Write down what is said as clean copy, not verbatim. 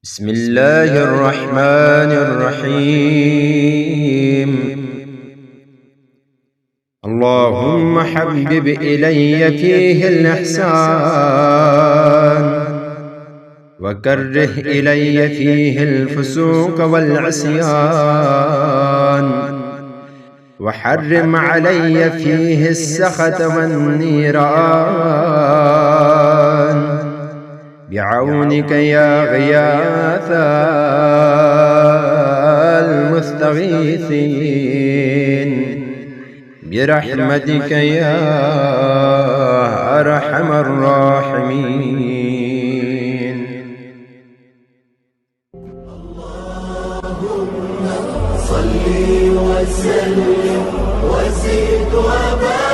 بسم الله الرحمن الرحيم. اللهم حبب إلي فيه الإحسان، وكره إلي فيه الفسوق والعصيان، وحرم علي فيه السخط والنيران، بعونك يا غياث المستغيثين، برحمتك يا أرحم الراحمين. اللهم صل وسلم وزد وبارك